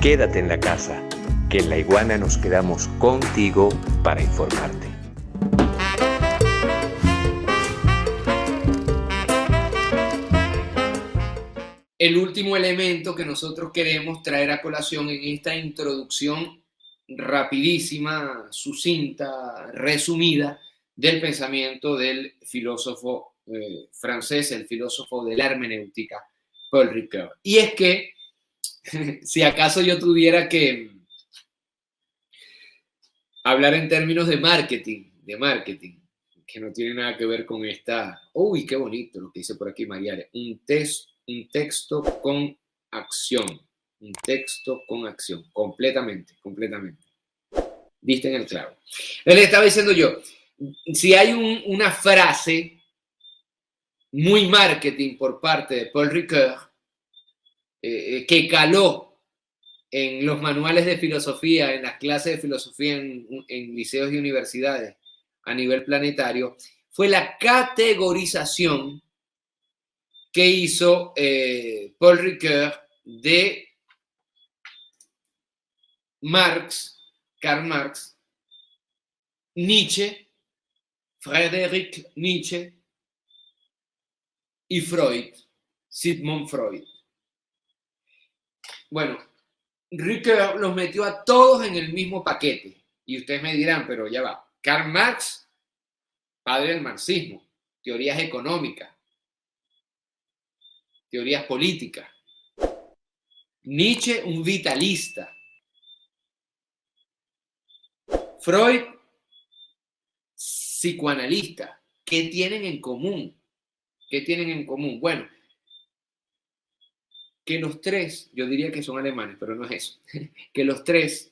Quédate en la casa, que en La Iguana nos quedamos contigo para informarte. El último elemento que nosotros queremos traer a colación en esta introducción rapidísima, sucinta, resumida del pensamiento del filósofo francés, el filósofo de la hermenéutica, Paul Ricoeur. Y es que, si acaso yo tuviera que hablar en términos de marketing, que no tiene nada que ver con esta... Uy, qué bonito lo que dice por aquí Mariare. Un texto con acción. Un texto con acción. Completamente. Diste en el clavo. Le estaba diciendo yo, si hay una frase muy marketing por parte de Paul Ricoeur, que caló en los manuales de filosofía, en las clases de filosofía en liceos y universidades a nivel planetario, fue la categorización que hizo Paul Ricoeur de Karl Marx, Nietzsche, Friedrich Nietzsche y Freud, Sigmund Freud. Bueno, Ricoeur los metió a todos en el mismo paquete. Y ustedes me dirán, pero ya va. Karl Marx, padre del marxismo, teorías económicas, teorías políticas. Nietzsche, un vitalista. Freud, psicoanalista. ¿Qué tienen en común? Bueno, que los tres, yo diría que son alemanes, pero no es eso, que los tres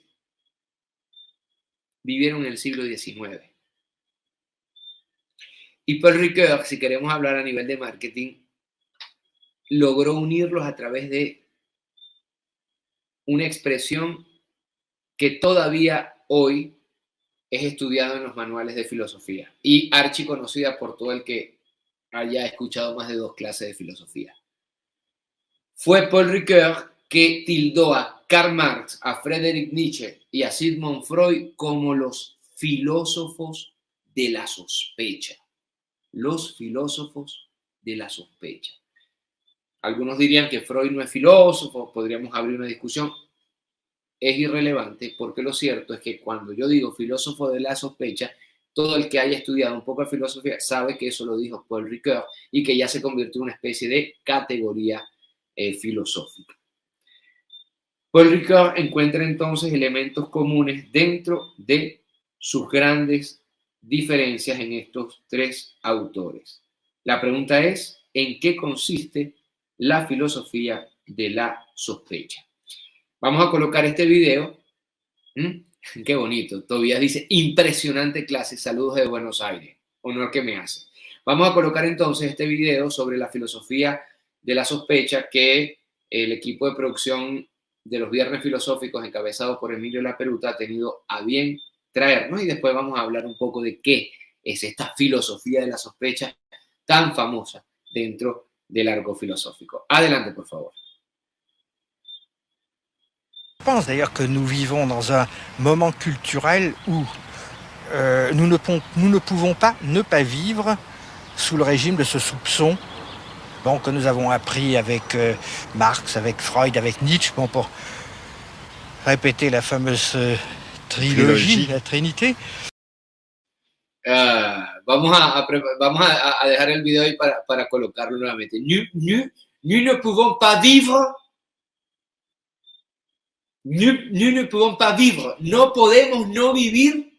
vivieron en el siglo XIX. Y Paul Ricoeur, si queremos hablar a nivel de marketing, logró unirlos a través de una expresión que todavía hoy es estudiada en los manuales de filosofía y archiconocida por todo el que haya escuchado más de 2 clases de filosofía. Fue Paul Ricoeur que tildó a Karl Marx, a Friedrich Nietzsche y a Sigmund Freud como los filósofos de la sospecha. Los filósofos de la sospecha. Algunos dirían que Freud no es filósofo, podríamos abrir una discusión. Es irrelevante porque lo cierto es que cuando yo digo filósofo de la sospecha, todo el que haya estudiado un poco de filosofía sabe que eso lo dijo Paul Ricoeur y que ya se convirtió en una especie de categoría filosófica. Paul Ricoeur encuentra entonces elementos comunes dentro de sus grandes diferencias en estos 3 autores. La pregunta es, ¿en qué consiste la filosofía de la sospecha? Vamos a colocar este video. Qué bonito. Tobías dice, impresionante clase. Saludos de Buenos Aires. Honor que me hace. Vamos a colocar entonces este video sobre la filosofía de la sospecha que el equipo de producción de los Viernes Filosóficos, encabezado por Emilio Laperuta, ha tenido a bien traernos, y después vamos a hablar un poco de qué es esta filosofía de la sospecha tan famosa dentro del arco filosófico. Adelante, por favor. Je pense d'ailleurs que nous vivons dans un moment culturel où nous ne pouvons pas ne pas vivre sous le régime de ce soupçon que nous avons appris avec Marx, avec Freud, avec Nietzsche, pour répéter la fameuse trilogie, la Trinité. Vamos a dejar el video ahí para colocarlo nuevamente. Nous ne pouvons pas vivre. Nous ne pouvons pas vivre. No podemos no vivir.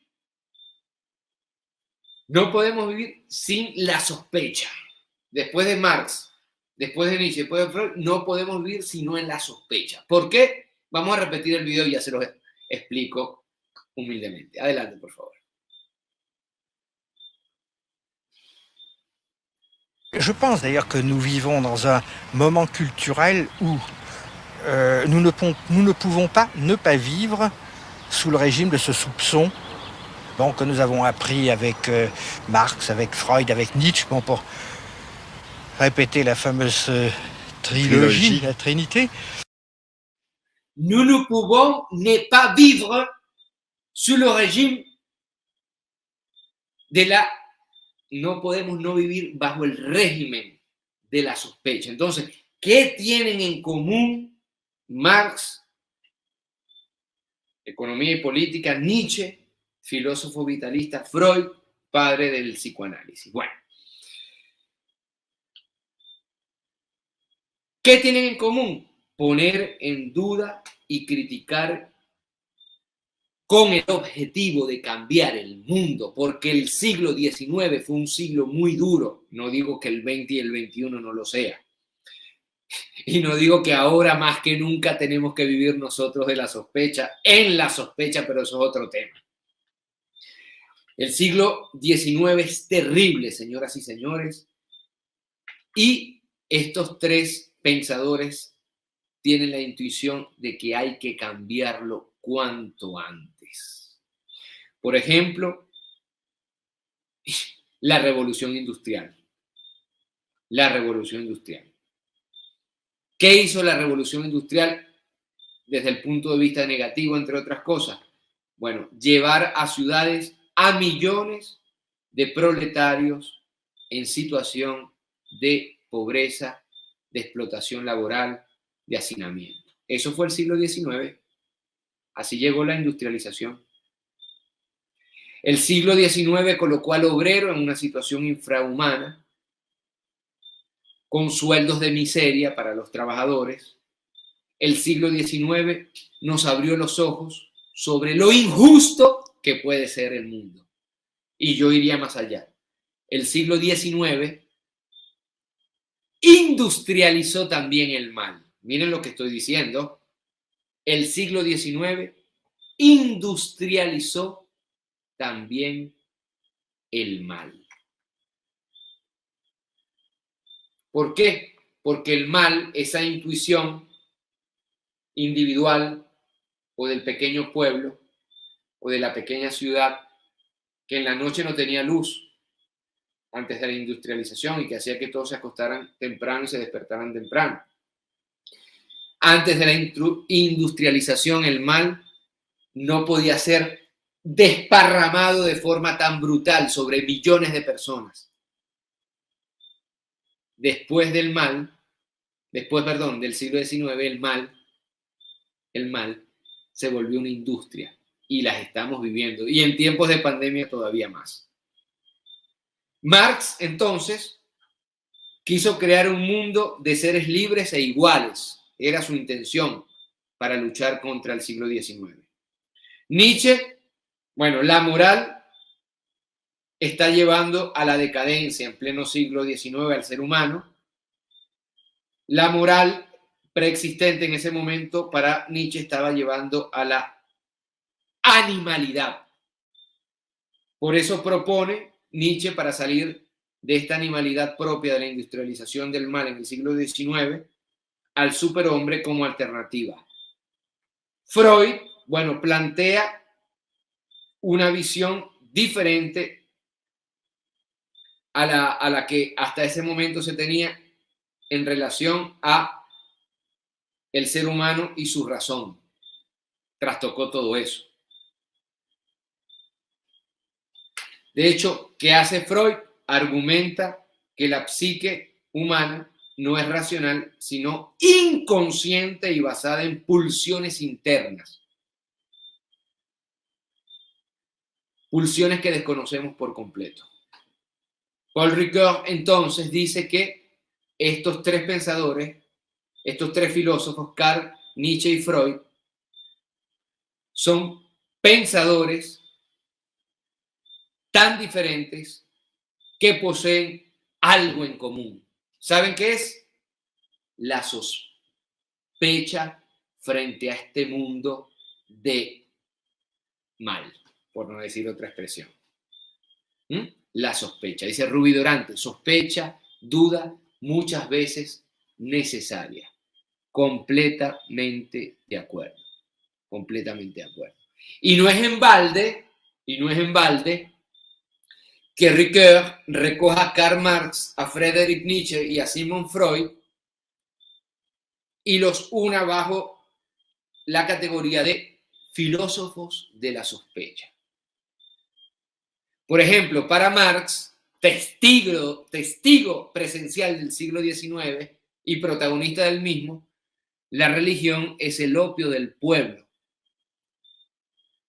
No podemos vivir sin la sospecha. Después de Marx, después de Nietzsche, después de Freud, no podemos vivir sino en la sospecha. ¿Por qué? Vamos a repetir el video y ya se los explico humildemente. Adelante, por favor. Je pense d'ailleurs que nous vivons dans un moment culturel où nous ne pouvons pas ne pas vivre sous le régime de ce soupçon que nous avons appris avec Marx, avec Freud, avec Nietzsche, pour répéter la fameuse trilogie, la Trinité. Nous ne pouvons ne pas vivre sous le régime de la... No podemos no vivir bajo el régimen de la sospecha. Entonces, ¿qué tienen en común Marx, economía y política, Nietzsche, filósofo vitalista, Freud, padre del psicoanálisis? Bueno, ¿qué tienen en común? Poner en duda y criticar con el objetivo de cambiar el mundo, porque el siglo XIX fue un siglo muy duro. No digo que el 20 y el 21 no lo sea. Y no digo que ahora más que nunca tenemos que vivir nosotros de la sospecha, en la sospecha, pero eso es otro tema. El siglo XIX es terrible, señoras y señores, y estos tres pensadores tienen la intuición de que hay que cambiarlo cuanto antes. Por ejemplo, la revolución industrial. La revolución industrial. ¿Qué hizo la revolución industrial desde el punto de vista negativo, entre otras cosas? Bueno, llevar a ciudades a millones de proletarios en situación de pobreza, de explotación laboral, de hacinamiento. Eso fue el siglo XIX. Así llegó la industrialización. El siglo XIX colocó al obrero en una situación infrahumana, con sueldos de miseria para los trabajadores. El siglo XIX nos abrió los ojos sobre lo injusto que puede ser el mundo. Y yo iría más allá. El siglo XIX industrializó también el mal. Miren lo que estoy diciendo. El siglo XIX industrializó también el mal. ¿Por qué? Porque el mal, esa intuición individual o del pequeño pueblo o de la pequeña ciudad que en la noche no tenía luz antes de la industrialización y que hacía que todos se acostaran temprano y se despertaran temprano. Antes de la industrialización, el mal no podía ser desparramado de forma tan brutal sobre millones de personas. Después del siglo XIX, el mal se volvió una industria y las estamos viviendo. Y en tiempos de pandemia todavía más. Marx, entonces, quiso crear un mundo de seres libres e iguales. Era su intención para luchar contra el siglo XIX. Nietzsche, bueno, la moral está llevando a la decadencia en pleno siglo XIX al ser humano. La moral preexistente en ese momento para Nietzsche estaba llevando a la animalidad. Por eso propone Nietzsche, para salir de esta animalidad propia de la industrialización del mal en el siglo XIX, al superhombre como alternativa. Freud, bueno, plantea una visión diferente a la que hasta ese momento se tenía en relación a el ser humano y su razón. Trastocó todo eso. De hecho, ¿qué hace Freud? Argumenta que la psique humana no es racional, sino inconsciente y basada en pulsiones internas. Pulsiones que desconocemos por completo. Paul Ricoeur entonces dice que estos tres pensadores, estos tres filósofos, Kant, Nietzsche y Freud, son pensadores tan diferentes que poseen algo en común. ¿Saben qué es? La sospecha frente a este mundo de mal, por no decir otra expresión. La sospecha. Dice Rubí Dorante, sospecha, duda, muchas veces necesaria. Completamente de acuerdo. Completamente de acuerdo. Y no es en balde que Ricoeur recoja a Karl Marx, a Friedrich Nietzsche y a Sigmund Freud y los una bajo la categoría de filósofos de la sospecha. Por ejemplo, para Marx, testigo presencial del siglo XIX y protagonista del mismo, la religión es el opio del pueblo.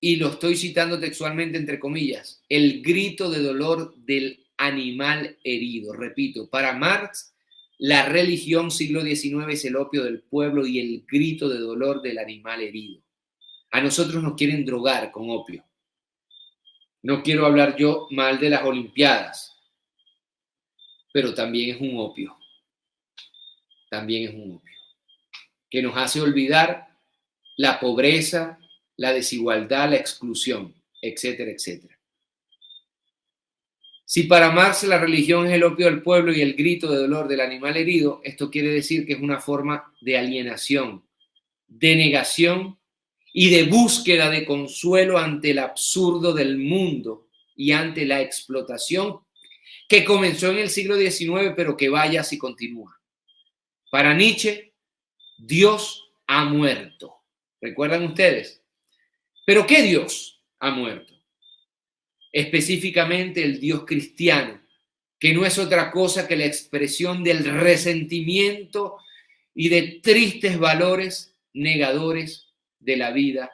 Y lo estoy citando textualmente entre comillas, el grito de dolor del animal herido. Repito, para Marx, la religión siglo XIX es el opio del pueblo y el grito de dolor del animal herido. A nosotros nos quieren drogar con opio. No quiero hablar yo mal de las Olimpiadas, pero también es un opio. También es un opio que nos hace olvidar la pobreza, la desigualdad, la exclusión, etcétera, etcétera. Si para Marx la religión es el opio del pueblo y el grito de dolor del animal herido, esto quiere decir que es una forma de alienación, de negación y de búsqueda de consuelo ante el absurdo del mundo y ante la explotación que comenzó en el siglo XIX, pero que vaya si continúa. Para Nietzsche, Dios ha muerto. ¿Recuerdan ustedes? ¿Pero qué Dios ha muerto? Específicamente el Dios cristiano, que no es otra cosa que la expresión del resentimiento y de tristes valores negadores de la vida.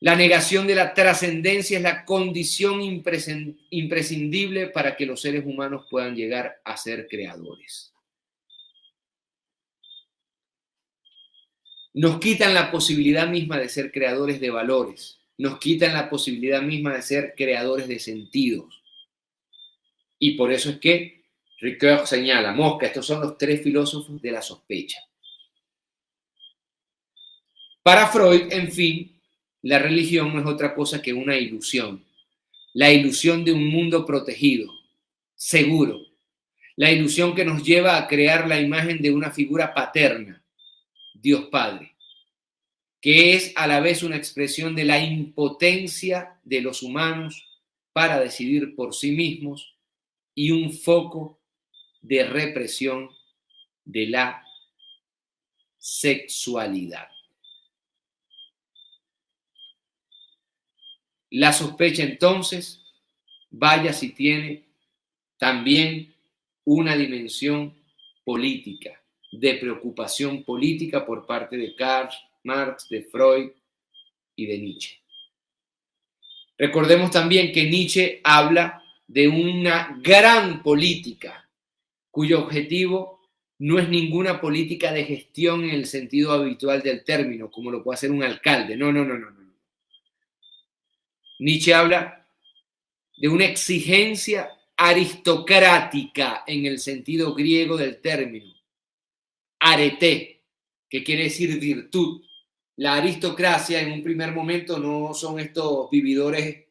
La negación de la trascendencia es la condición imprescindible para que los seres humanos puedan llegar a ser creadores. Nos quitan la posibilidad misma de ser creadores de valores, nos quitan la posibilidad misma de ser creadores de sentidos. Y por eso es que Ricoeur señala, mosca, estos son los tres filósofos de la sospecha. Para Freud, en fin, la religión no es otra cosa que una ilusión. La ilusión de un mundo protegido, seguro. La ilusión que nos lleva a crear la imagen de una figura paterna, Dios Padre, que es a la vez una expresión de la impotencia de los humanos para decidir por sí mismos y un foco de represión de la sexualidad. La sospecha entonces, vaya si tiene también una dimensión política, de preocupación política por parte de Karl Marx, de Freud y de Nietzsche. Recordemos también que Nietzsche habla de una gran política cuyo objetivo no es ninguna política de gestión en el sentido habitual del término, como lo puede hacer un alcalde. No. Nietzsche habla de una exigencia aristocrática en el sentido griego del término. Arete, que quiere decir virtud. La aristocracia en un primer momento no son estos vividores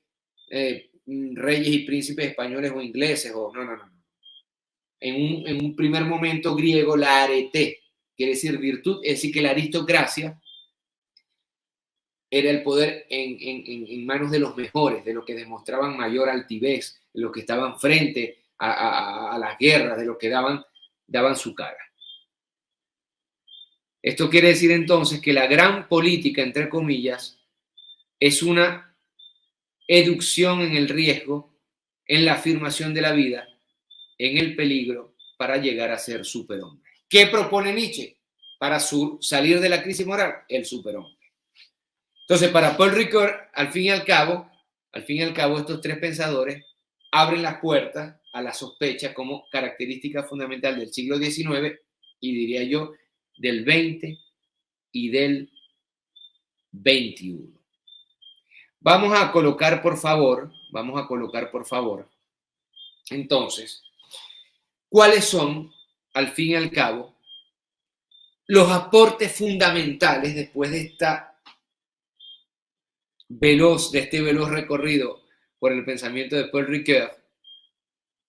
reyes y príncipes españoles o ingleses. No. En un primer momento griego, la arete quiere decir virtud, es decir, que la aristocracia era el poder en manos de los mejores, de los que demostraban mayor altivez, de los que estaban frente a las guerras, de los que daban su cara. Esto quiere decir entonces que la gran política, entre comillas, es una educación en el riesgo, en la afirmación de la vida, en el peligro para llegar a ser superhombre. ¿Qué propone Nietzsche para salir de la crisis moral? El superhombre. Entonces, para Paul Ricoeur, al fin y al cabo, estos tres pensadores abren las puertas a la sospecha como característica fundamental del siglo XIX y diría yo del XX y del XXI. Vamos a colocar, por favor, entonces, ¿cuáles son, al fin y al cabo, los aportes fundamentales después de este veloz recorrido por el pensamiento de Paul Ricoeur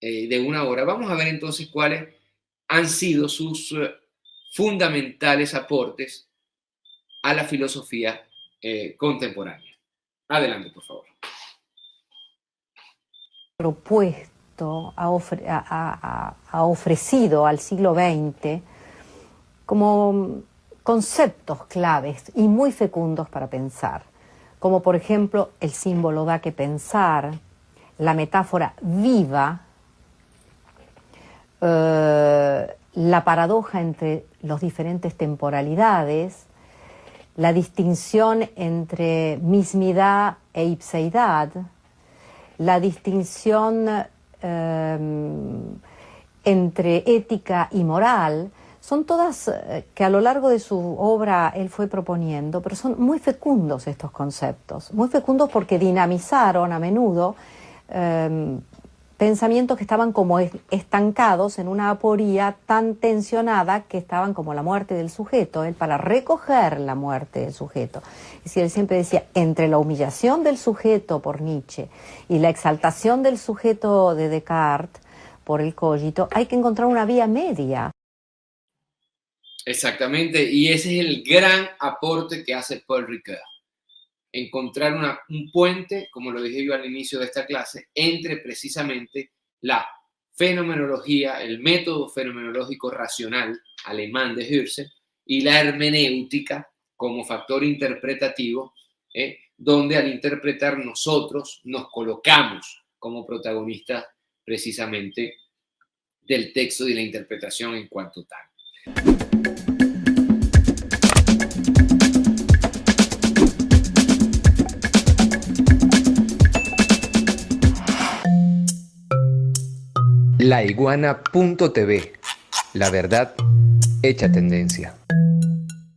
de una hora? Vamos a ver entonces cuáles han sido sus fundamentales aportes a la filosofía contemporánea. Adelante, por favor. Propuesto, ha ofrecido al siglo XX como conceptos claves y muy fecundos para pensar, como por ejemplo el símbolo da que pensar, la metáfora viva, la paradoja entre las diferentes temporalidades, la distinción entre mismidad e ipseidad, la distinción entre ética y moral. Son todas que a lo largo de su obra él fue proponiendo, pero son muy fecundos estos conceptos, muy fecundos porque dinamizaron a menudo pensamientos que estaban como estancados en una aporía tan tensionada que estaban como la muerte del sujeto. Él, para recoger la muerte del sujeto, es decir, él siempre decía, entre la humillación del sujeto por Nietzsche y la exaltación del sujeto de Descartes por el cogito, hay que encontrar una vía media. Exactamente, y ese es el gran aporte que hace Paul Ricoeur. Encontrar un puente, como lo dije yo al inicio de esta clase, entre precisamente la fenomenología, el método fenomenológico racional alemán de Husserl y la hermenéutica como factor interpretativo, donde al interpretar nosotros nos colocamos como protagonistas precisamente del texto y de la interpretación en cuanto tal. Laiguana.tv, la verdad hecha tendencia.